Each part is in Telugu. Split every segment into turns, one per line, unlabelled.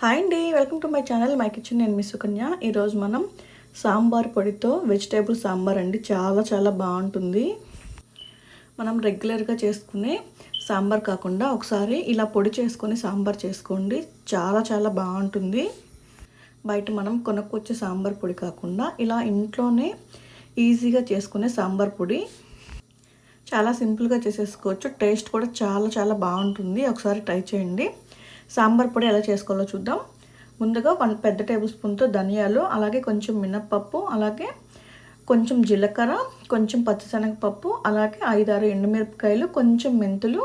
హాయ్ అండి, welcome to my channel my kitchen. నేను మీ సుకన్య. ఈరోజు మనం సాంబార్ పొడితో వెజిటేబుల్ సాంబార్ అండి. చాలా బాగుంటుంది. మనం రెగ్యులర్గా చేసుకునే సాంబార్ కాకుండా ఒకసారి ఇలా పొడి చేసుకొని సాంబార్ చేసుకోండి. చాలా బాగుంటుంది. బయట మనం కొనుక్కొచ్చే సాంబార్ పొడి కాకుండా ఇలా ఇంట్లోనే ఈజీగా చేసుకునే సాంబార్ పొడి చాలా సింపుల్గా చేసేసుకోవచ్చు. టేస్ట్ కూడా చాలా బాగుంటుంది. ఒకసారి ట్రై చేయండి. సాంబార్ పొడి ఎలా చేసుకోవాలో చూద్దాం. ముందుగా 1 పెద్ద టేబుల్ స్పూన్తో ధనియాలు, అలాగే కొంచెం మినప్పప్పు, అలాగే కొంచెం జీలకర్ర, కొంచెం పచ్చిశనగపప్పు, అలాగే 5-6 ఎండుమిరపకాయలు, కొంచెం మెంతులు,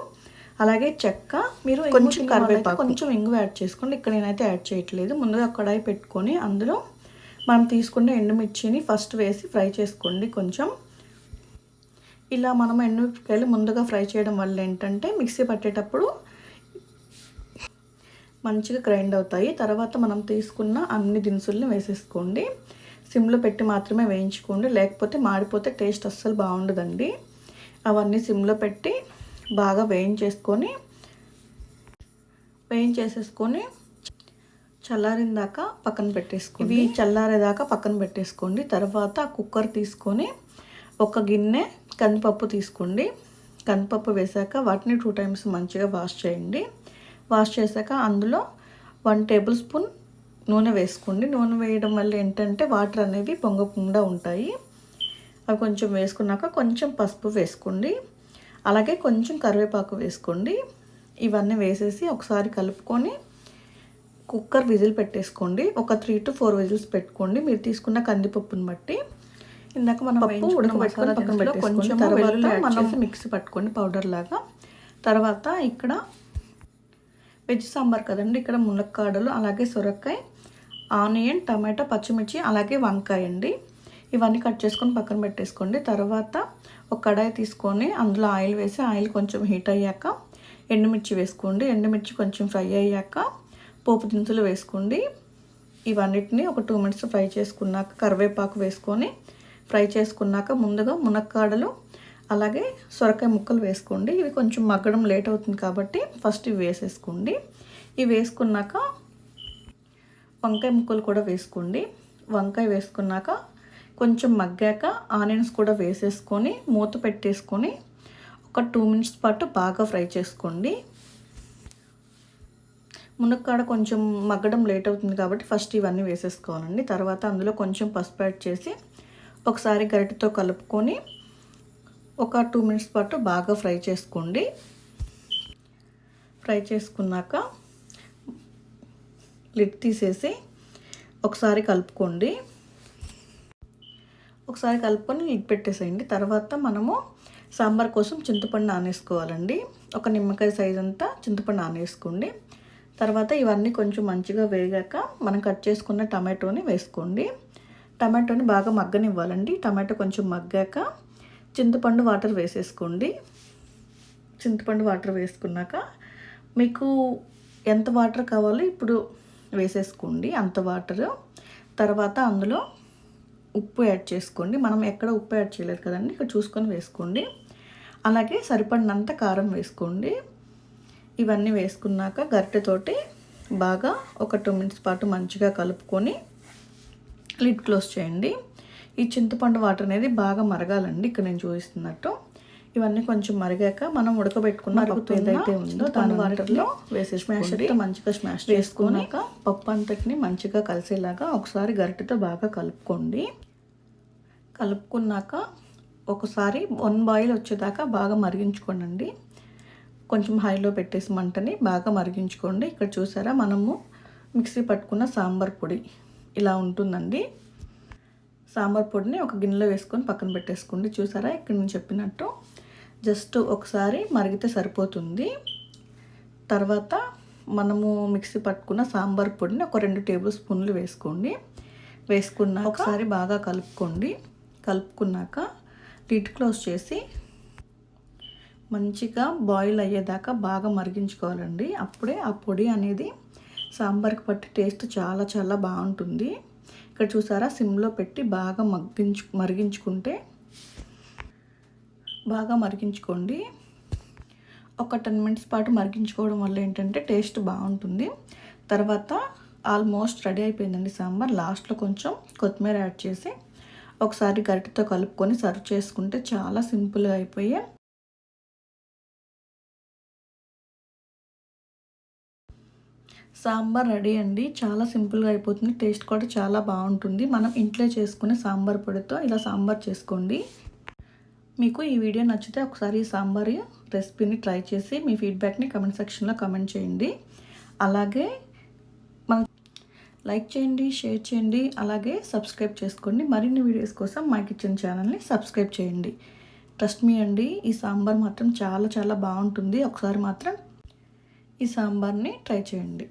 అలాగే చెక్క, మీరు కొంచెం కరివేపాకు, కొంచెం ఇంగువ యాడ్ చేసుకోండి. ఇక్కడ నేనైతే యాడ్ చేయట్లేదు. ముందుగా కడాయి పెట్టుకొని అందులో మనం తీసుకున్న ఎండుమిర్చిని ఫస్ట్ వేసి ఫ్రై చేసుకోండి. కొంచెం ఇలా మనం ఎండుమిరపకాయలు ముందుగా ఫ్రై చేయడం వల్ల ఏంటంటే మిక్సీ పట్టేటప్పుడు మంచిగా గ్రైండ్ అవుతాయి. తర్వాత మనం తీసుకున్న అన్ని దినుసుల్ని వేసేసుకోండి. సిమ్లో పెట్టి మాత్రమే వేయించుకోండి, లేకపోతే మాడిపోతే టేస్ట్ అస్సలు బాగుండదండి. అవన్నీ సిమ్లో పెట్టి బాగా వేయించేసేసుకొని చల్లారిందాకా పక్కన పెట్టేసుకోండి. ఇవి చల్లారేదాకా పక్కన పెట్టేసుకోండి. తర్వాత కుక్కర్ తీసుకొని ఒక గిన్నె కందిపప్పు తీసుకోండి. కందిపప్పు వేసాక వాటిని 2 టైమ్స్ మంచిగా వాష్ చేయండి. వాష్ చేశాక అందులో 1 టేబుల్ స్పూన్ నూనె వేసుకోండి. నూనె వేయడం వల్ల ఏంటంటే వాటర్ అనేవి పొంగకుండా ఉంటాయి. అవి కొంచెం వేసుకున్నాక కొంచెం పసుపు వేసుకోండి. అలాగే కొంచెం కరివేపాకు వేసుకోండి. ఇవన్నీ వేసేసి ఒకసారి కలుపుకొని కుక్కర్ విజిల్ పెట్టేసుకోండి. ఒక 3 to 4 విజిల్స్ పెట్టుకోండి, మీరు తీసుకున్న కందిపప్పుని బట్టి. ఇందాక మనం పప్పు ఉడకబెట్టుకొని పక్కన పెట్టేసుకోండి. కొంచెం తర్వాత మనం మిక్సీ పట్టుకోండి పౌడర్ లాగా. తర్వాత ఇక్కడ వెజ్ సాంబార్ కదండి, ఇక్కడ మునక్కాడలు, అలాగే సొరకాయ, ఆనియన్, టమాటో, పచ్చిమిర్చి, అలాగే వంకాయ అండి. ఇవన్నీ కట్ చేసుకొని పక్కన పెట్టేసుకోండి. తర్వాత ఒక కడాయి తీసుకొని అందులో ఆయిల్ వేసి ఆయిల్ కొంచెం హీట్ అయ్యాక ఎండుమిర్చి వేసుకోండి. ఎండుమిర్చి కొంచెం ఫ్రై అయ్యాక పోపు దినుసులు వేసుకోండి. ఇవన్నిటిని ఒక 2 minutes ఫ్రై చేసుకున్నాక కరివేపాకు వేసుకొని ఫ్రై చేసుకున్నాక ముందుగా మునక్కాడలు, అలాగే సొరకాయ ముక్కలు వేసుకోండి. ఇవి కొంచెం మగ్గడం లేట్ అవుతుంది కాబట్టి ఫస్ట్ ఇవి వేసేసుకోండి. ఇవి వేసుకున్నాక వంకాయ ముక్కలు కూడా వేసుకోండి. వంకాయ వేసుకున్నాక కొంచెం మగ్గాక ఆనియన్స్ కూడా వేసేసుకొని మూత పెట్టేసుకొని ఒక 2 minutes పాటు బాగా ఫ్రై చేసుకోండి. మునక్కాడ కొంచెం మగ్గడం లేట్ అవుతుంది కాబట్టి ఫస్ట్ ఇవన్నీ వేసేసుకోవాలండి. తర్వాత అందులో కొంచెం పసుపు యాడ్ చేసి ఒకసారి గరిటెతో కలుపుకొని ఒక 2 minutes పాటు బాగా ఫ్రై చేసుకోండి. ఫ్రై చేసుకున్నాక లిడ్ తీసేసి ఒకసారి కలుపుకోండి. ఒకసారి కలుపుకొని లిడ్ పెట్టేసేయండి. తర్వాత మనము సాంబార్ కోసం చింతపండు నానేసుకోవాలండి. ఒక నిమ్మకాయ సైజ్ అంతా చింతపండు నానేసుకోండి. తర్వాత ఇవన్నీ కొంచెం మంచిగా వేగాక మనం కట్ చేసుకున్న టమాటోని వేసుకోండి. టమాటోని బాగా మగ్గనివ్వాలండి. టమాటో కొంచెం మగ్గాక చింతపండు వాటర్ వేసేసుకోండి. చింతపండు వాటర్ వేసుకున్నాక మీకు ఎంత వాటర్ కావాలో ఇప్పుడు వేసేసుకోండి, అంత వాటర్. తర్వాత అందులో ఉప్పు యాడ్ చేసుకోండి. మనం ఎక్కడ ఉప్పు యాడ్ చేయలేదు కదండి, ఇక్కడ చూసుకొని వేసుకోండి. అలాగే సరిపడినంత కారం వేసుకోండి. ఇవన్నీ వేసుకున్నాక గరిటెతోటి బాగా ఒక 2 minutes పాటు మంచిగా కలుపుకొని లిడ్ క్లోజ్ చేయండి. ఈ చింతపండు వాటర్ అనేది బాగా మరగాలండి. ఇక్కడ నేను చూపిస్తున్నట్టు ఇవన్నీ కొంచెం మరిగాక మనం ఉడకబెట్టుకున్న పప్పు ఏదైతే ఉందో దాని వాటర్లో వేసేసి స్మాషర్తో మంచిగా స్మాష్ చేసుకున్నాక పప్పు అంతటిని మంచిగా కలిసేలాగా ఒకసారి గరిటెతో బాగా కలుపుకోండి. కలుపుకున్నాక ఒకసారి 1 boil వచ్చేదాకా బాగా మరిగించుకోండి. కొంచెం హైలో పెట్టేసి మంటని బాగా మరిగించుకోండి. ఇక్కడ చూసారా, మనము మిక్సీ పట్టుకున్న సాంబార్ పొడి ఇలా ఉంటుందండి. సాంబార్ పొడిని ఒక గిన్నెలో వేసుకొని పక్కన పెట్టేసుకోండి. చూసారా, ఇక్కడ నేను చెప్పినట్టు జస్ట్ ఒకసారి మరిగితే సరిపోతుంది. తర్వాత మనము మిక్సీ పట్టుకున్న సాంబార్ పొడిని ఒక 2 టేబుల్ స్పూన్లు వేసుకోండి. వేసుకున్నాక ఒకసారి బాగా కలుపుకోండి. కలుపుకున్నాక లిడ్ క్లోజ్ చేసి మంచిగా బాయిల్ అయ్యేదాకా బాగా మరిగించుకోవాలండి. అప్పుడే ఆ పొడి అనేది సాంబార్కి పట్టి టేస్ట్ చాలా బాగుంటుంది. ఇక్కడ చూసారా, సిమ్లో పెట్టి బాగా మరిగించుకోండి. ఒక 10 minutes పాటు మరిగించుకోవడం వల్ల ఏంటంటే టేస్ట్ బాగుంటుంది. తర్వాత ఆల్మోస్ట్ రెడీ అయిపోయిందండి సాంబార్. లాస్ట్లో కొంచెం కొత్తిమీర యాడ్ చేసి ఒకసారి గరిటెతో కలుపుకొని సర్వ్ చేసుకుంటే చాలా సింపుల్గా అయిపోయే సాంబార్ రెడీ అండి. చాలా సింపుల్గా అయిపోతుంది. టేస్ట్ కూడా చాలా బాగుంటుంది. మనం ఇంట్లో చేసుకునే సాంబార్ పొడితో ఇలా సాంబార్ చేసుకోండి. మీకు ఈ వీడియో నచ్చితే ఒకసారి ఈ సాంబార్ రెసిపీని ట్రై చేసి మీ ఫీడ్బ్యాక్ని కమెంట్ సెక్షన్లో కమెంట్ చేయండి. అలాగే లైక్ చేయండి, షేర్ చేయండి, అలాగే సబ్స్క్రైబ్ చేసుకోండి. మరిన్ని వీడియోస్ కోసం మై కిచెన్ ఛానల్ని సబ్స్క్రైబ్ చేయండి. ట్రస్ట్ మీ అండి, ఈ సాంబార్ మాత్రం చాలా చాలా బాగుంటుంది. ఒకసారి మాత్రం ఈ సాంబార్ని ట్రై చేయండి.